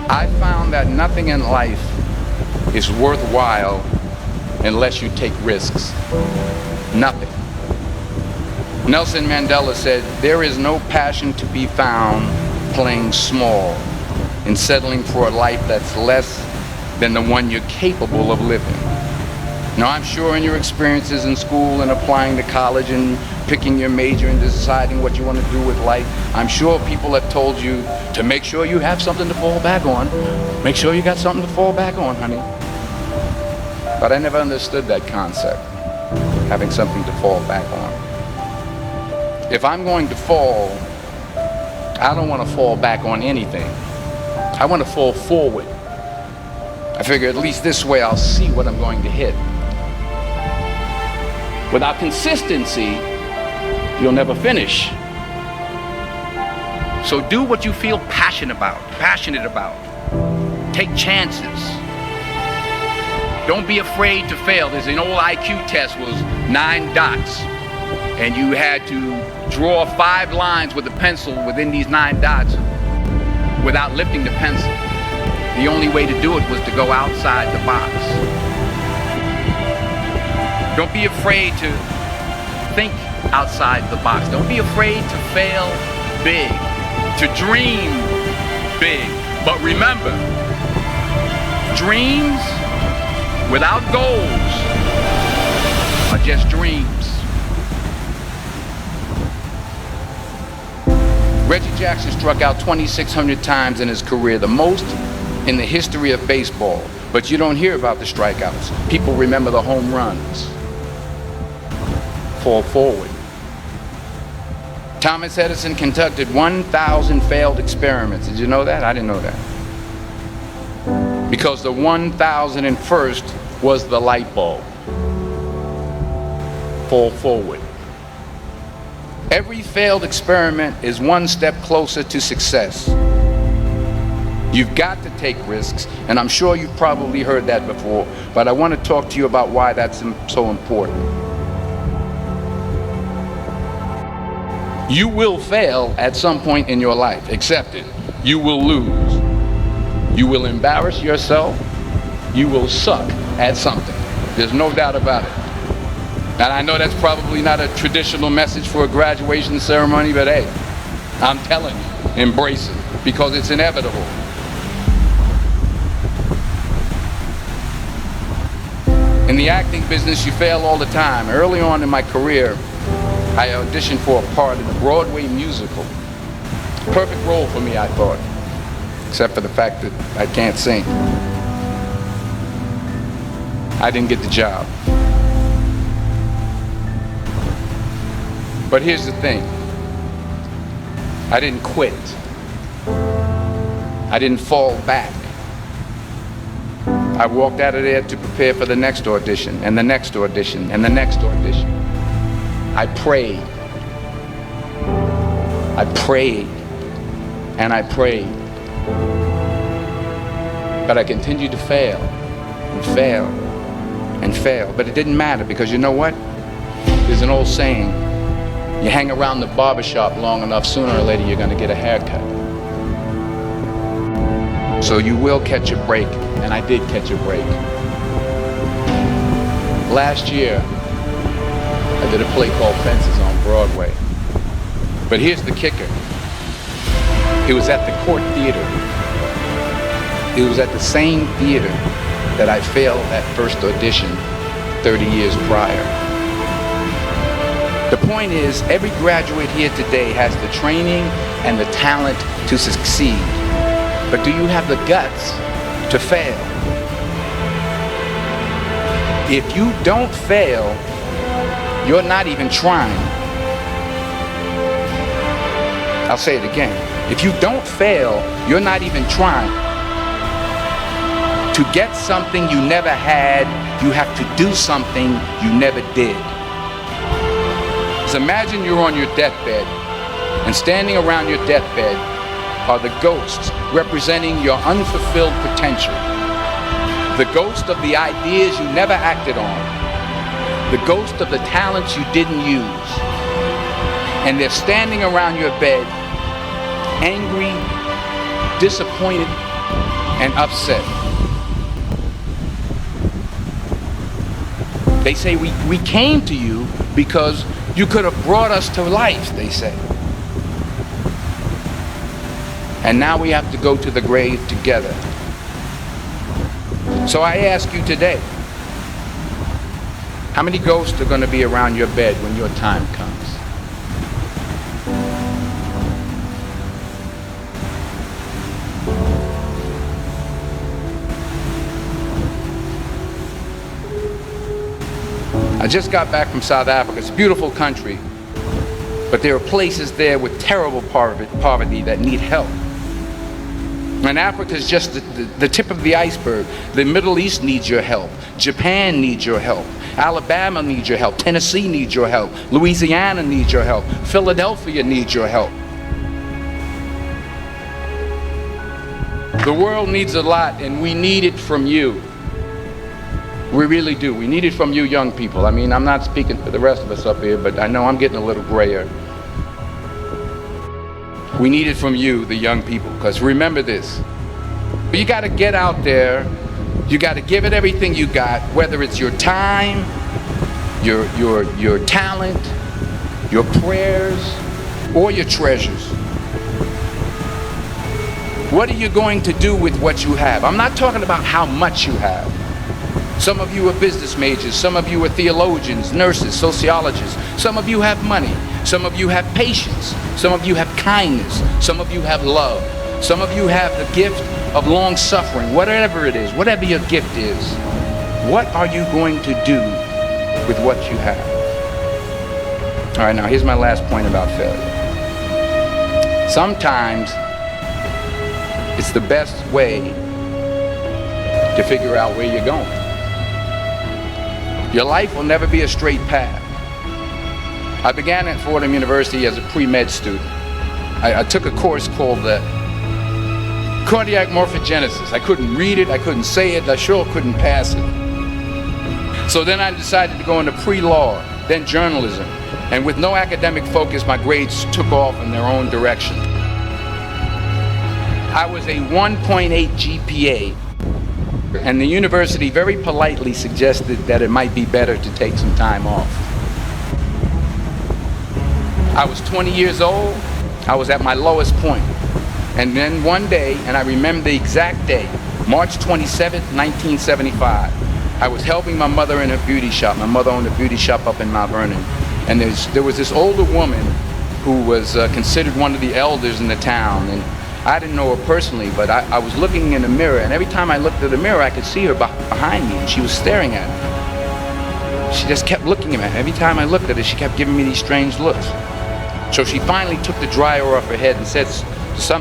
I found that nothing in life is worthwhile unless you take risks. Nothing. Nelson Mandela said, "There is no passion to be found playing small and settling for a life that's less than the one you're capable of living." Now, I'm sure in your experiences in school and applying to college and picking your major and deciding what you want to do with life, I'm sure people have told you to make sure you have something to fall back on. Make sure you got something to fall back on, honey. But I never understood that concept, having something to fall back on. If I'm going to fall, I don't want to fall back on anything. I want to fall forward. I figure at least this way I'll see what I'm going to hit. Without consistency, you'll never finish. So do what you feel passionate about. Take chances. Don't be afraid to fail. There's an old IQ test, was 9 dots. And you had to draw 5 lines with a pencil within these 9 dots without lifting the pencil. The only way to do it was to go outside the box. Don't be afraid to think outside the box. Don't be afraid to fail big, to dream big. But remember, dreams without goals are just dreams. Reggie Jackson struck out 2,600 times in his career, the most in the history of baseball. But you don't hear about the strikeouts. People remember the home runs. Fall forward. Thomas Edison conducted 1,000 failed experiments. Did you know that? I didn't know that. Because the 1,001st was the light bulb. Fall forward. Every failed experiment is one step closer to success. You've got to take risks, and I'm sure you've probably heard that before, but I want to talk to you about why that's so important. You will fail at some point in your life. Accept it. You will lose. You will embarrass yourself. You will suck at something. There's no doubt about it. And I know that's probably not a traditional message for a graduation ceremony, but hey, I'm telling you, embrace it, because it's inevitable. In the acting business, you fail all the time. Early on in my career, I auditioned for a part in a Broadway musical. Perfect role for me, I thought, except for the fact that I can't sing. I didn't get the job. But here's the thing. I didn't quit. I didn't fall back. I walked out of there to prepare for the next audition, and the next audition, and the next audition. I prayed. I prayed. And I prayed. But I continued to fail, and fail, and fail. But it didn't matter, because you know what? There's an old saying, you hang around the barbershop long enough, sooner or later you're going to get a haircut. So you will catch a break, and I did catch a break. Last year, I did a play called Fences on Broadway. But here's the kicker. It was at the Court Theater. It was at the same theater that I failed that first audition 30 years prior. The point is, every graduate here today has the training and the talent to succeed. But do you have the guts to fail? If you don't fail, you're not even trying. I'll say it again. If you don't fail, you're not even trying. To get something you never had, you have to do something you never did. So imagine you're on your deathbed, and standing around your deathbed are the ghosts representing your unfulfilled potential. The ghost of the ideas you never acted on. The ghost of the talents you didn't use. And they're standing around your bed, angry, disappointed, and upset. They say we came to you because you could have brought us to life, they say. And now we have to go to the grave together. So I ask you today, how many ghosts are going to be around your bed when your time comes? I just got back from South Africa. It's a beautiful country, but there are places there with terrible poverty that need help. And Africa is just the tip of the iceberg. The Middle East needs your help. Japan needs your help. Alabama needs your help. Tennessee needs your help. Louisiana needs your help. Philadelphia needs your help. The world needs a lot, and we need it from you. We really do. We need it from you young people. I mean, I'm not speaking for the rest of us up here, but I know I'm getting a little grayer. We need it from you, the young people, because remember this. You got to get out there. You got to give it everything you got, whether it's your time, your talent, your prayers, or your treasures. What are you going to do with what you have? I'm not talking about how much you have. Some of you are business majors, some of you are theologians, nurses, sociologists. Some of you have money, some of you have patience, some of you have kindness, some of you have love, some of you have the gift of long suffering. Whatever it is, whatever your gift is, what are you going to do with what you have? All right, now here's my last point about failure. Sometimes it's the best way to figure out where you're going. Your life will never be a straight path. I began at Fordham University as a pre-med student. I took a course called cardiac morphogenesis. I couldn't read it, I couldn't say it, I sure couldn't pass it. So then I decided to go into pre-law, then journalism. And with no academic focus, my grades took off in their own direction. I was a 1.8 GPA. And the university very politely suggested that it might be better to take some time off. I was 20 years old. I was at my lowest point. And then one day, and I remember the exact day, March 27th, 1975, I was helping my mother in her beauty shop. My mother owned a beauty shop up in Mount Vernon. And there was this older woman who was considered one of the elders in the town. And I didn't know her personally, but I was looking in the mirror, and every time I looked at the mirror, I could see her behind me, and she was staring at me. She just kept looking at me. Every time I looked at her, she kept giving me these strange looks. So she finally took the dryer off her head and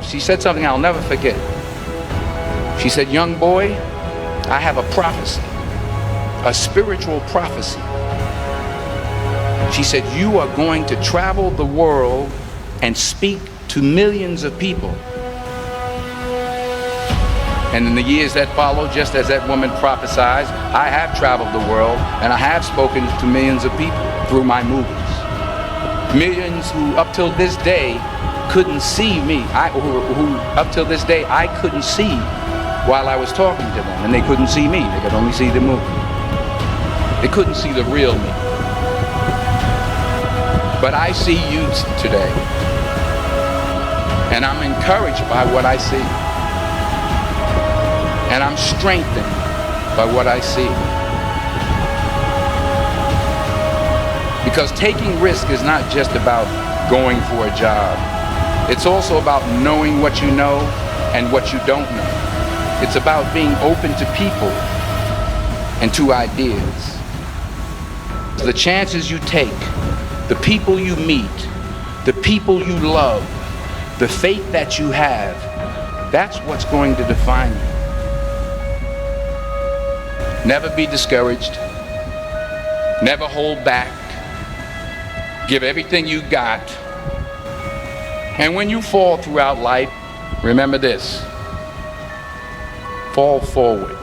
she said something I'll never forget. She said, "Young boy, I have a prophecy, a spiritual prophecy." She said, "You are going to travel the world and speak to millions of people." And in the years that followed, just as that woman prophesied, I have traveled the world and I have spoken to millions of people through my movies. Millions who up till this day couldn't see me, who up till this day I couldn't see while I was talking to them, and they couldn't see me, they could only see the movie. They couldn't see the real me. But I see you today, and I'm encouraged by what I see. And I'm strengthened by what I see. Because taking risk is not just about going for a job. It's also about knowing what you know and what you don't know. It's about being open to people and to ideas. The chances you take, the people you meet, the people you love, the faith that you have, that's what's going to define you. Never be discouraged. Never hold back. Give everything you got. And when you fall throughout life, remember this: fall forward.